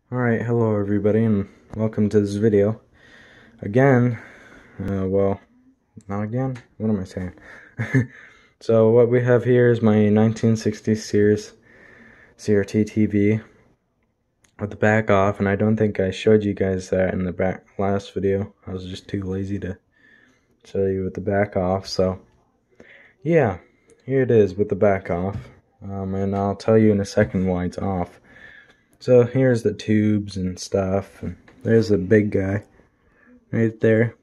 Alright, hello everybody and welcome to this video. Again, well, not again? What am I saying? So what we have here is my 1960s Sears CRT TV with the back off, and I don't think I showed you guys that in the back last video. I was just too lazy to show you with the back off, so yeah, here it is with the back off. And I'll tell you in a second why it's off. So here's the tubes and stuff, and there's the big guy right there.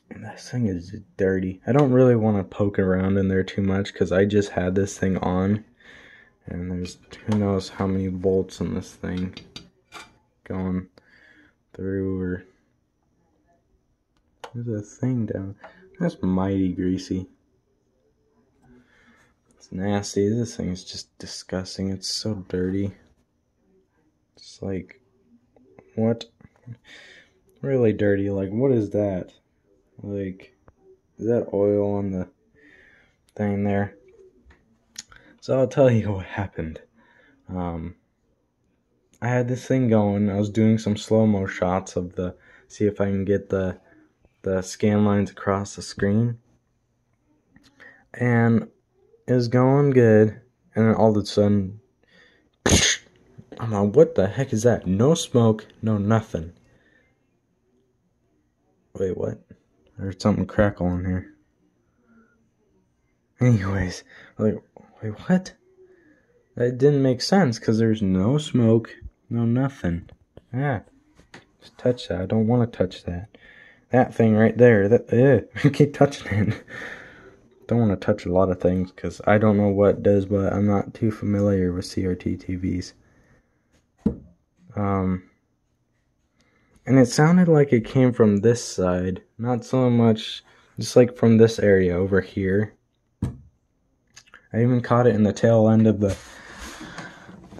And this thing is dirty. I don't really want to poke around in there too much because I just had this thing on, and there's who knows how many bolts in this thing going through. Or there's a thing down. That's mighty greasy. It's nasty. This thing is just disgusting. It's so dirty. It's like, what? Really dirty. Like, what is that? Like, is that oil on the thing there? So I'll tell you what happened. I had this thing going. I was doing some slow-mo shots of see if I can get the scan lines across the screen. And it was going good. And then all of a sudden, I'm like, what the heck is that? No smoke, no nothing. Wait, what? There's something crackling here. Anyways, like, wait, what? That didn't make sense because there's no smoke, no nothing. Yeah, just touch that. I don't want to touch that. That thing right there. I keep touching it. Don't want to touch a lot of things because I don't know what it does, but I'm not too familiar with CRT TVs. And it sounded like it came from this side, not so much, just like from this area over here. I even caught it in the tail end of the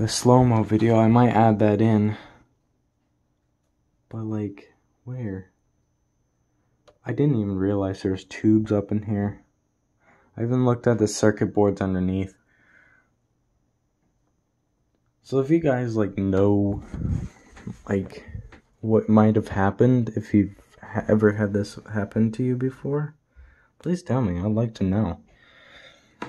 slow-mo video. I might add that in. But like, where? I didn't even realize there's tubes up in here. I even looked at the circuit boards underneath. So if you guys like know like what might have happened, if you've ever had this happen to you before, please tell me. I'd like to know.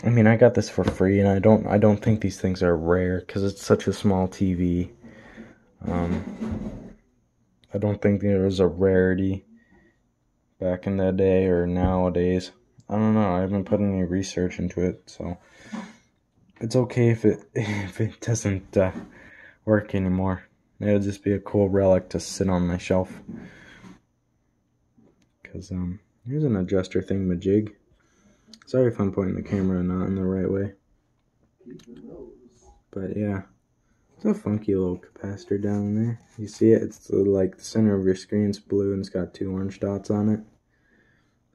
I mean, I got this for free, and I don't think these things are rare because it's such a small TV. I don't think there was a rarity back in the day or nowadays. I don't know. I haven't put any research into it, so it's okay if it doesn't work anymore. It'll just be a cool relic to sit on my shelf. Cause here's an adjuster thingamajig. Sorry if I'm pointing the camera not in the right way. But yeah, it's a funky little capacitor down there. You see it? It's like the center of your screen's blue and it's got 2 orange dots on it.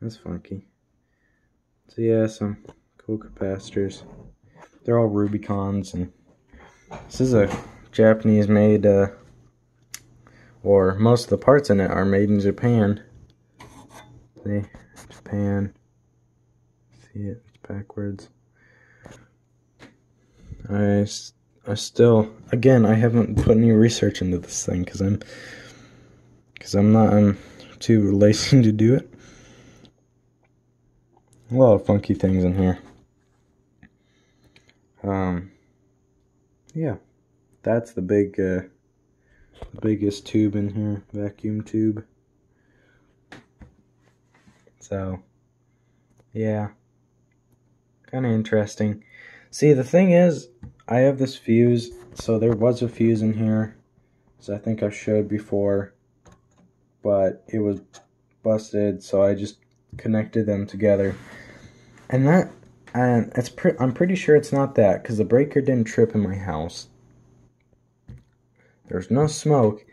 That's funky. So yeah, some cool capacitors. They're all Rubicons, and this is a Japanese made, or most of the parts in it are made in Japan. See, Japan. See it? It's backwards. I still, again, I haven't put any research into this thing because I'm too lazy to do it. A lot of funky things in here. Yeah, that's the biggest tube in here, vacuum tube. So, yeah, kind of interesting. See, the thing is, I have this fuse, so there was a fuse in here, so I think I showed before, but it was busted, so I just connected them together. And I'm pretty sure it's not that, because the breaker didn't trip in my house. There's no smoke,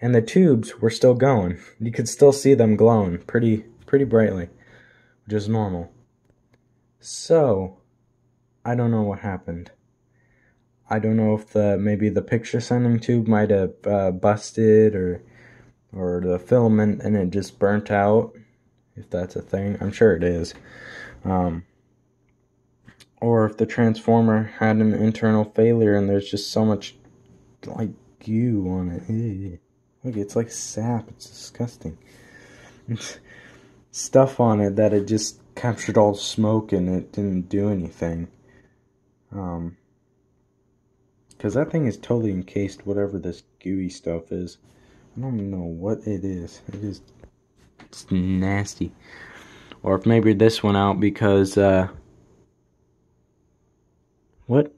and the tubes were still going. You could still see them glowing pretty brightly, which is normal. So, I don't know what happened. I don't know if maybe the picture sending tube might have busted, or the filament and it just burnt out, if that's a thing. I'm sure it is. Or if the transformer had an internal failure and there's just so much like goo on it. Ew. Look, it's like sap. It's disgusting. Stuff on it that it just captured all the smoke and it didn't do anything. Because that thing is totally encased, whatever this gooey stuff is. I don't know what it is. It's nasty. Or if maybe this went out because, what?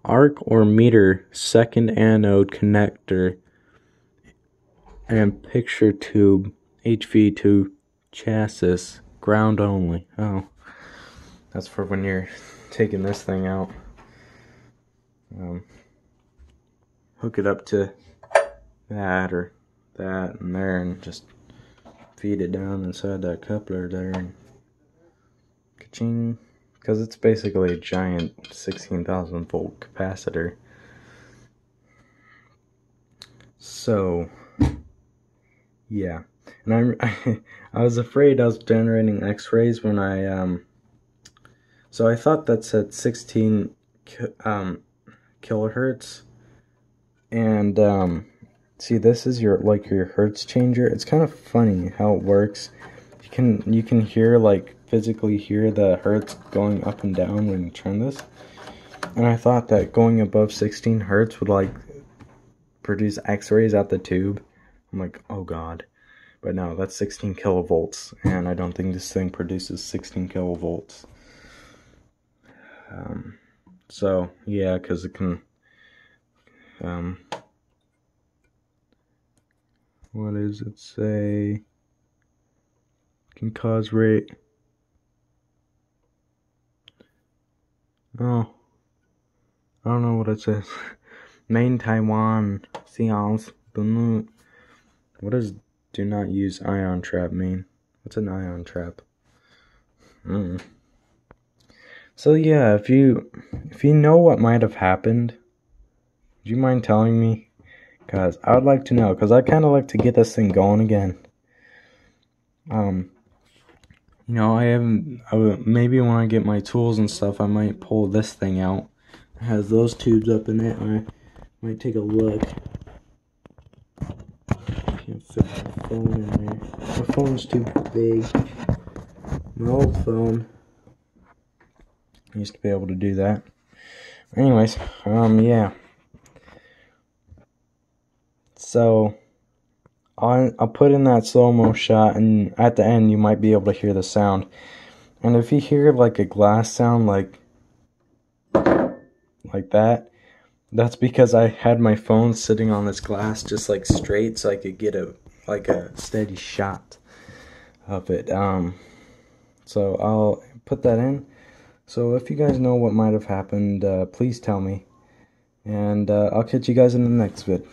Arc or meter second anode connector and picture tube HV to chassis ground only. Oh, that's for when you're taking this thing out. Hook it up to that or that and there and just feed it down inside that coupler there and ka-ching, because it's basically a giant 16,000 volt capacitor. So yeah, and I was afraid I was generating x-rays when I so I thought that said 16 kilohertz, and see, this is your hertz changer. It's kind of funny how it works. You can hear, like, physically hear the hertz going up and down when you turn this. And I thought that going above 16 hertz would, like, produce x-rays out the tube. I'm like, oh god. But no, that's 16 kilovolts, and I don't think this thing produces 16 kilovolts. So yeah, because it can what does it say? Can cause rate. Oh, I don't know what it says. Main Taiwan seals. What does do not use ion trap mean? What's an ion trap? So yeah, if you know what might have happened, do you mind telling me? Because I would like to know, because I kind of like to get this thing going again. You know, maybe when I get my tools and stuff, I might pull this thing out. It has those tubes up in it. I might take a look. Can't fit my phone in there. My phone's too big. My old phone. I used to be able to do that. Anyways, yeah. So I'll put in that slow-mo shot, and at the end you might be able to hear the sound. And if you hear like a glass sound like that, that's because I had my phone sitting on this glass just like straight, so I could get a steady shot of it. So I'll put that in. So if you guys know what might have happened, please tell me, and I'll catch you guys in the next vid.